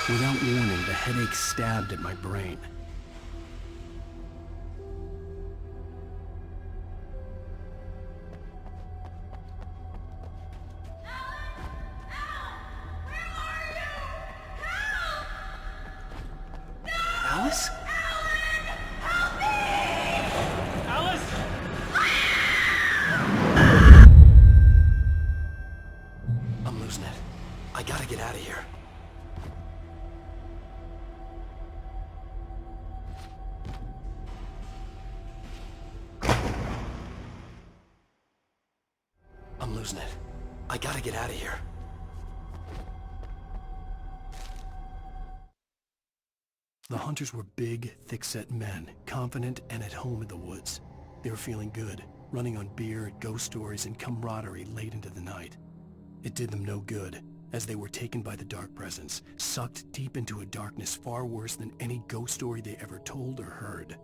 Without warning, the headache stabbed at my brain. Alice? Alice! I'm losing it. I gotta get out of here. I'm losing it. I gotta get out of here. The hunters were big, thick-set men, confident and at home in the woods. They were feeling good, running on beer, ghost stories, and camaraderie late into the night. It did them no good, as they were taken by the dark presence, sucked deep into a darkness far worse than any ghost story they ever told or heard.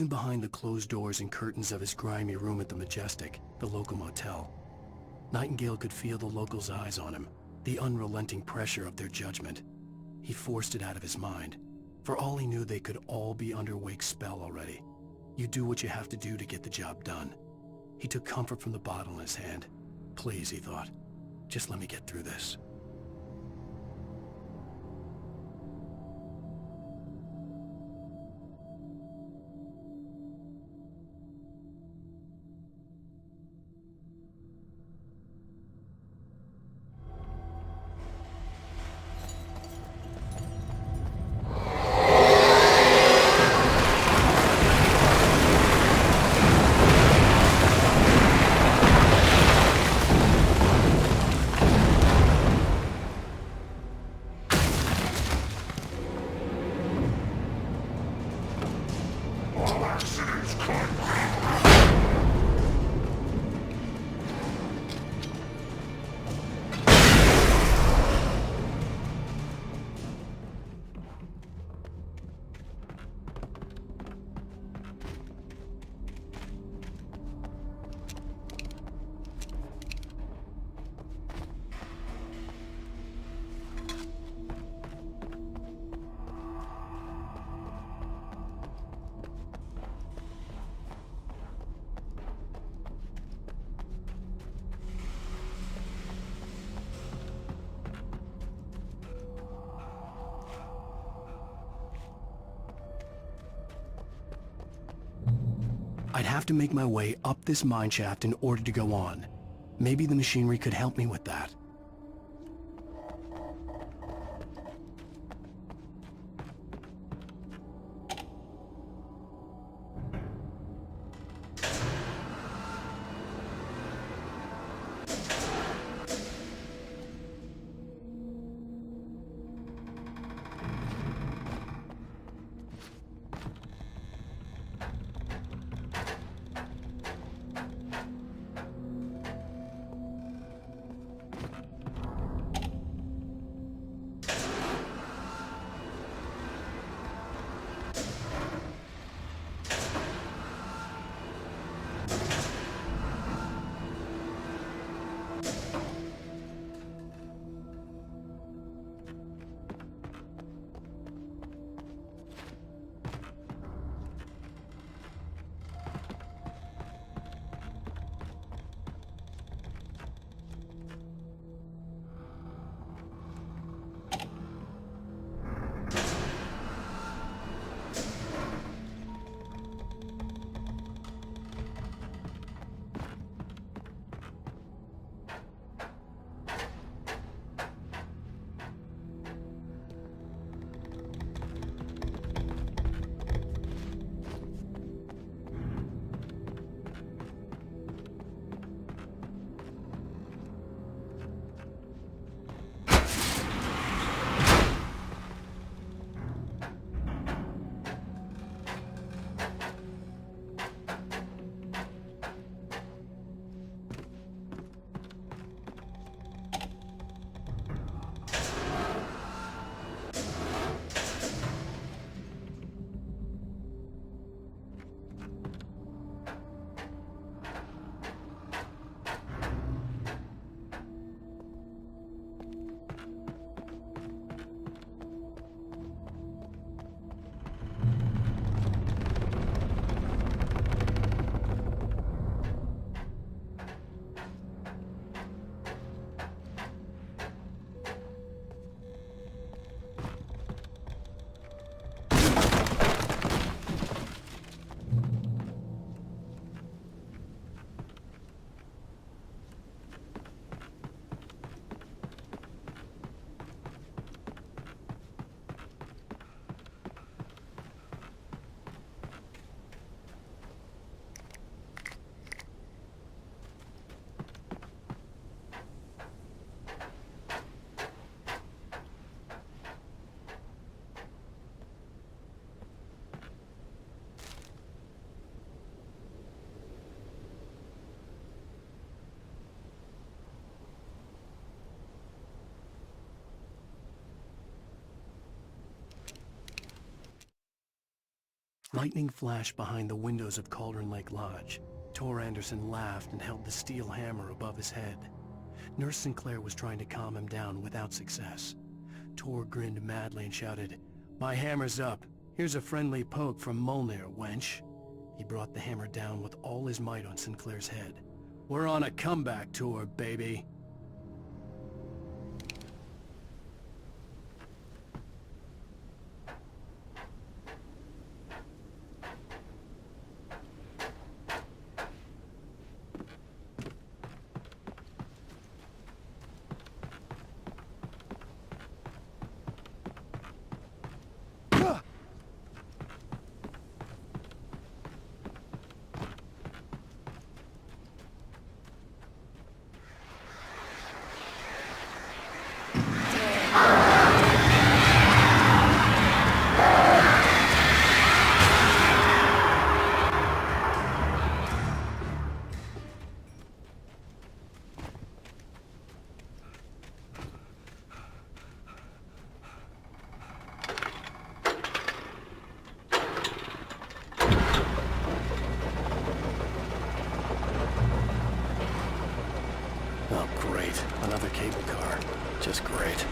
Even behind the closed doors and curtains of his grimy room at the Majestic, the local motel, Nightingale could feel the locals' eyes on him, the unrelenting pressure of their judgment. He forced it out of his mind. For all he knew, they could all be under Wake's spell already. You do what you have to do to get the job done. He took comfort from the bottle in his hand. Please, he thought, just let me get through this. I'd have to make my way up this mine shaft in order to go on. Maybe the machinery could help me with that. Lightning flashed behind the windows of Cauldron Lake Lodge. Tor Anderson laughed and held the steel hammer above his head. Nurse Sinclair was trying to calm him down without success. Tor grinned madly and shouted, "My hammer's up. Here's a friendly poke from Molnir, wench." He brought the hammer down with all his might on Sinclair's head. "We're on a comeback tour, baby." Oh, great. Another cable car. Just great.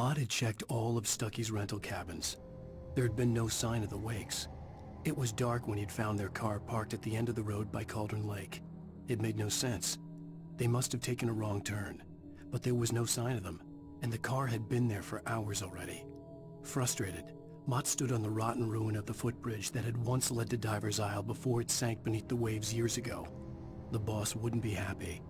Maude had checked all of Stucky's rental cabins. There had been no sign of the Wakes. It was dark when he'd found their car parked at the end of the road by Cauldron Lake. It made no sense. They must have taken a wrong turn, but there was no sign of them, and the car had been there for hours already. Frustrated, Mott stood on the rotten ruin of the footbridge that had once led to Diver's Isle before it sank beneath the waves years ago. The boss wouldn't be happy.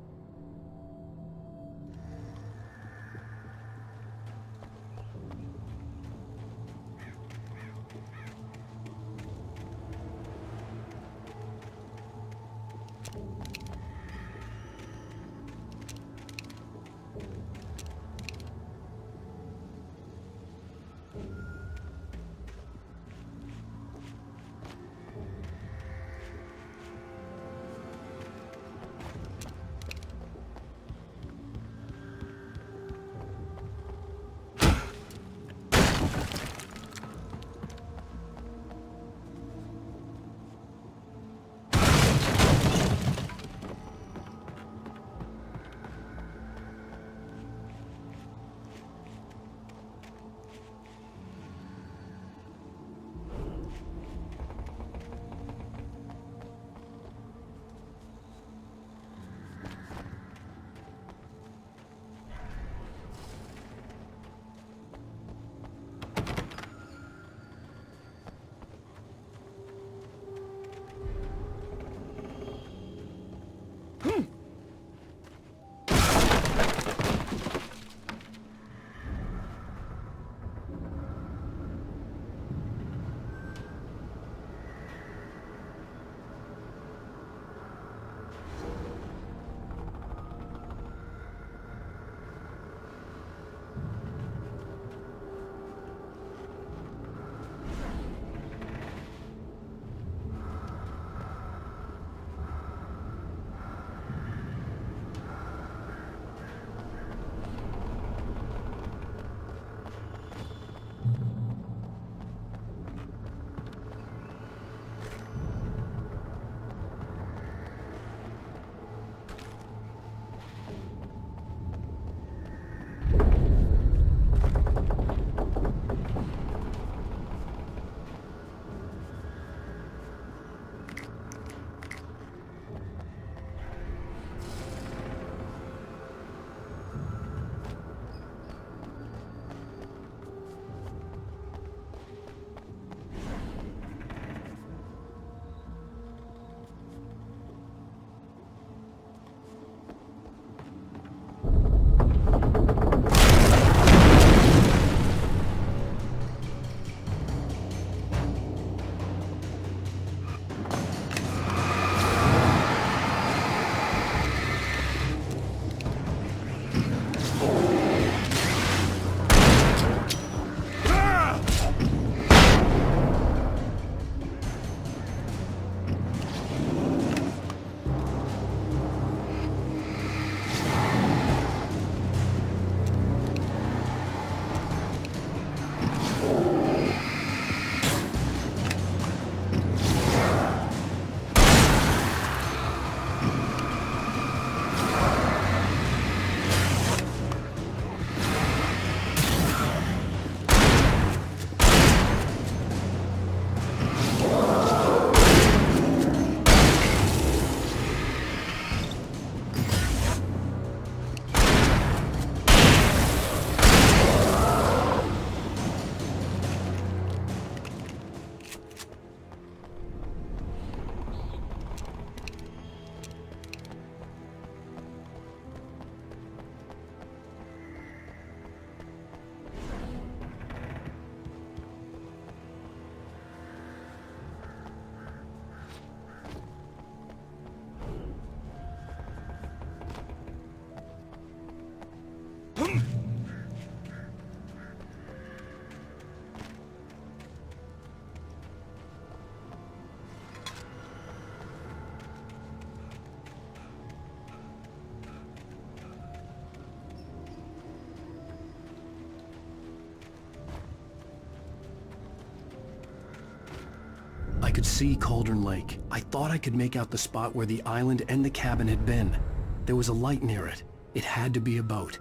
I could see Cauldron Lake. I thought I could make out the spot where the island and the cabin had been. There was a light near it. It had to be a boat.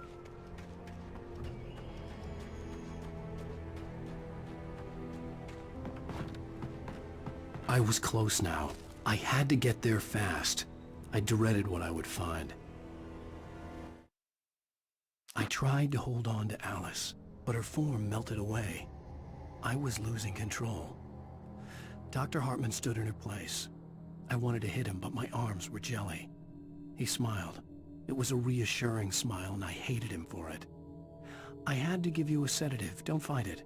I was close now. I had to get there fast. I dreaded what I would find. I tried to hold on to Alice, but her form melted away. I was losing control. Dr. Hartman stood in her place. I wanted to hit him, but my arms were jelly. He smiled. It was a reassuring smile, and I hated him for it. I had to give you a sedative. Don't fight it.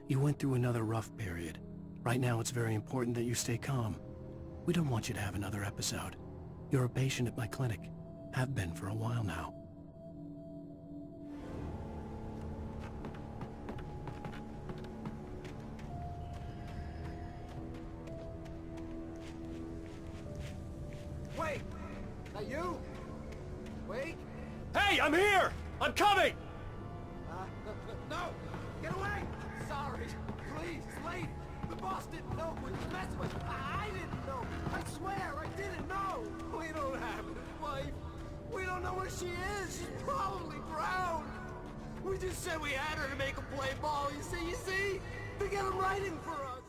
You went through another rough period. Right now, it's very important that you stay calm. We don't want you to have another episode. You're a patient at my clinic. Have been for a while now. Wait! That you? Wait! Hey, I'm here! I'm coming! No! Get away! Sorry. Please, lady. The boss didn't know what he was messing with. I didn't know. I swear, I didn't know. We don't have his wife. We don't know where she is. She's probably drowned. We just said we had her to make a play ball. You see? To get him writing for us.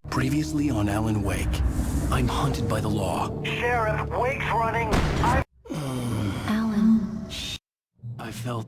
Previously on Alan Wake, I'm hunted by the law. Sheriff, Wake's running. Alan. I felt